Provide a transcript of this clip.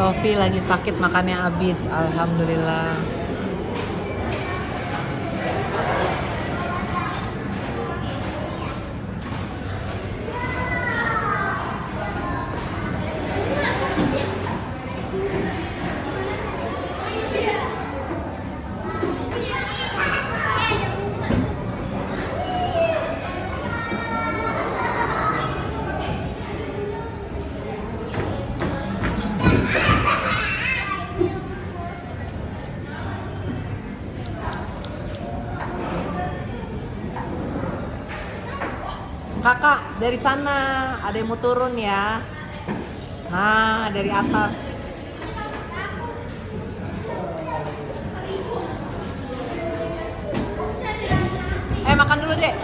Sofi lagi sakit makannya habis, alhamdulillah. Kakak, dari sana ada yang mau turun ya. Nah, dari atas. Makan dulu, Dek.